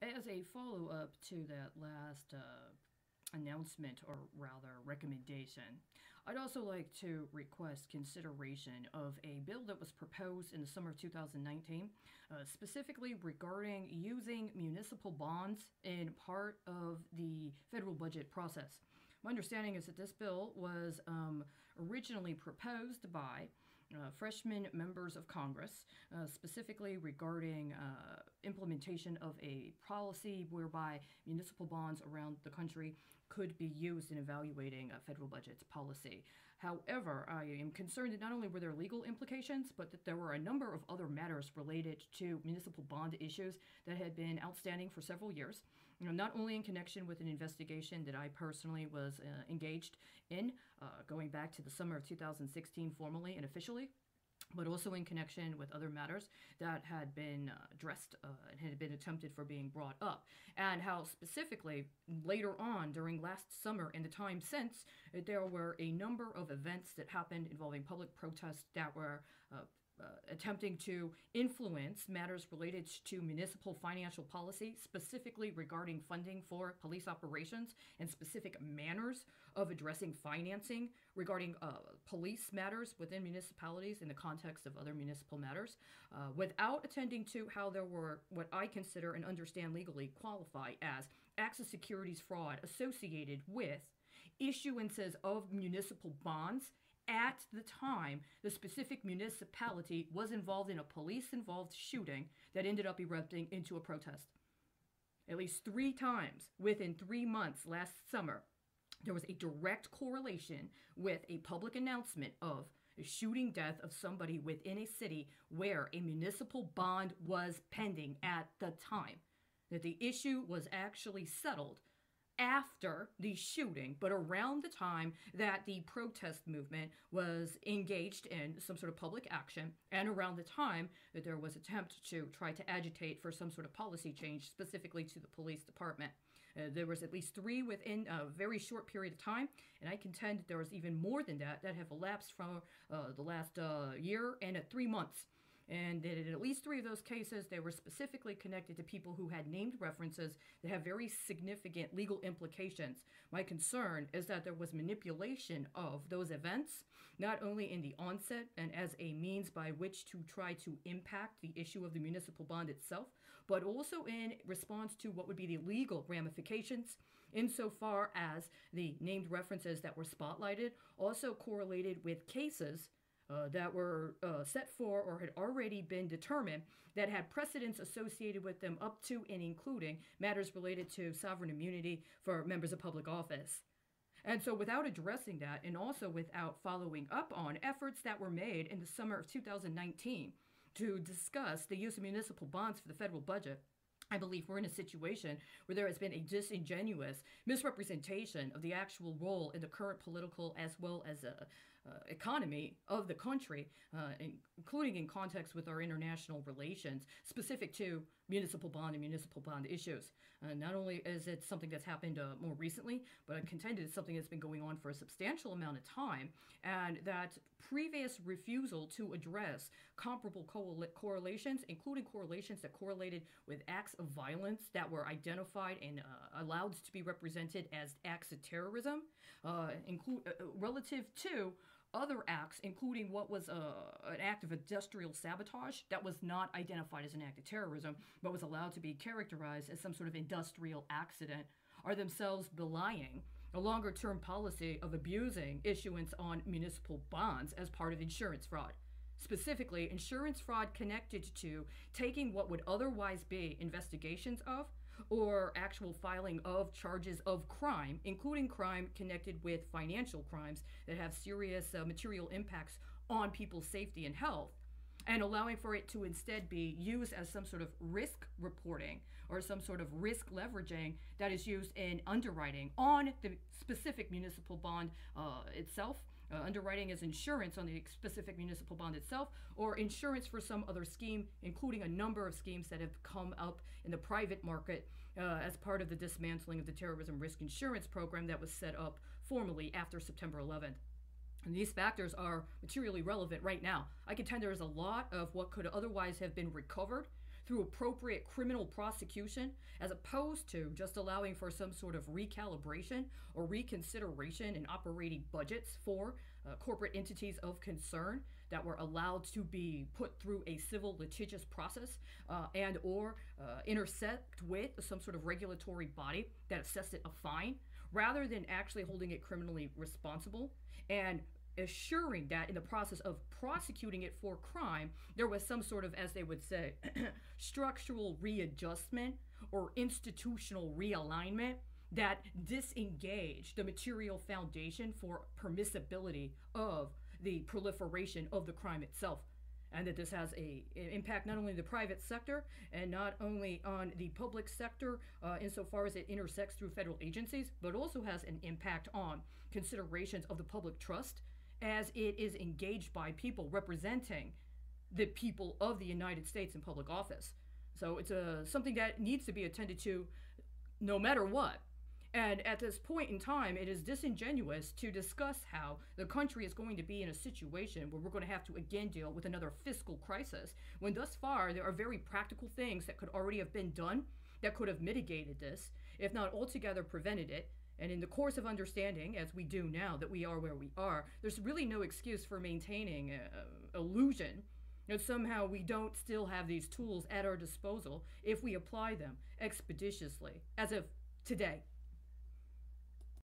As a follow up to that last announcement, or rather recommendation, I'd also like to request consideration of a bill that was proposed in the summer of 2019, specifically regarding using municipal bonds in part of the federal budget process. My understanding is that this bill was originally proposed by freshman members of Congress, specifically regarding implementation of a policy whereby municipal bonds around the country could be used in evaluating a federal budget's policy. However, I am concerned that not only were there legal implications, but that there were a number of other matters related to municipal bond issues that had been outstanding for several years. Not only in connection with an investigation that I personally was engaged in, going back to the summer of 2016 formally and officially, but also in connection with other matters that had been addressed and had been attempted for being brought up. And how specifically, later on during last summer and the time since, there were a number of events that happened involving public protests that were attempting to influence matters related to municipal financial policy, specifically regarding funding for police operations and specific manners of addressing financing regarding police matters within municipalities in the context of other municipal matters, without attending to how there were what I consider and understand legally qualify as acts of securities fraud associated with issuances of municipal bonds at the time the specific municipality was involved in a police-involved shooting that ended up erupting into a protest. At least 3 times within 3 months last summer, there was a direct correlation with a public announcement of a shooting death of somebody within a city where a municipal bond was pending at the time. That the issue was actually settled after the shooting, but around the time that the protest movement was engaged in some sort of public action, and around the time that there was attempt to try to agitate for some sort of policy change specifically to the police department. There was at least 3 within a very short period of time, and I contend that there was even more than that that have elapsed from the last year and 3 months. And that in at least 3 of those cases, they were specifically connected to people who had named references that have very significant legal implications. My concern is that there was manipulation of those events, not only in the onset and as a means by which to try to impact the issue of the municipal bond itself, but also in response to what would be the legal ramifications, insofar as the named references that were spotlighted also correlated with cases that were set for or had already been determined that had precedents associated with them, up to and including matters related to sovereign immunity for members of public office. And so without addressing that, and also without following up on efforts that were made in the summer of 2019 to discuss the use of municipal bonds for the federal budget, I believe we're in a situation where there has been a disingenuous misrepresentation of the actual role in the current political as well as economy of the country, including in context with our international relations, specific to municipal bond and municipal bond issues. Not only is it something that's happened more recently, but I contend it's something that's been going on for a substantial amount of time, and that previous refusal to address comparable correlations, including correlations that correlated with acts of violence that were identified and allowed to be represented as acts of terrorism, relative to other acts, including what was an act of industrial sabotage that was not identified as an act of terrorism, but was allowed to be characterized as some sort of industrial accident, are themselves belying a longer-term policy of abusing issuance on municipal bonds as part of insurance fraud. Specifically, insurance fraud connected to taking what would otherwise be investigations of or actual filing of charges of crime, including crime connected with financial crimes that have serious material impacts on people's safety and health, and allowing for it to instead be used as some sort of risk reporting or some sort of risk leveraging that is used in underwriting on the specific municipal bond itself. Underwriting as insurance on the specific municipal bond itself, or insurance for some other scheme, including a number of schemes that have come up in the private market as part of the dismantling of the terrorism risk insurance program that was set up formally after September 11th. And these factors are materially relevant right now. I contend there is a lot of what could otherwise have been recovered through appropriate criminal prosecution, as opposed to just allowing for some sort of recalibration or reconsideration in operating budgets for corporate entities of concern that were allowed to be put through a civil litigious process and or intersect with some sort of regulatory body that assessed it a fine, rather than actually holding it criminally responsible and assuring that in the process of prosecuting it for crime, there was some sort of, as they would say, structural readjustment or institutional realignment that disengaged the material foundation for permissibility of the proliferation of the crime itself. And that this has an impact not only in the private sector and not only on the public sector insofar as it intersects through federal agencies, but also has an impact on considerations of the public trust as it is engaged by people representing the people of the United States in public office. So it's something that needs to be attended to no matter what. And at this point in time, it is disingenuous to discuss how the country is going to be in a situation where we're going to have to again deal with another fiscal crisis, when thus far there are very practical things that could already have been done that could have mitigated this, if not altogether prevented it. And in the course of understanding, as we do now, that we are where we are, there's really no excuse for maintaining illusion that somehow we don't still have these tools at our disposal if we apply them expeditiously, as of today.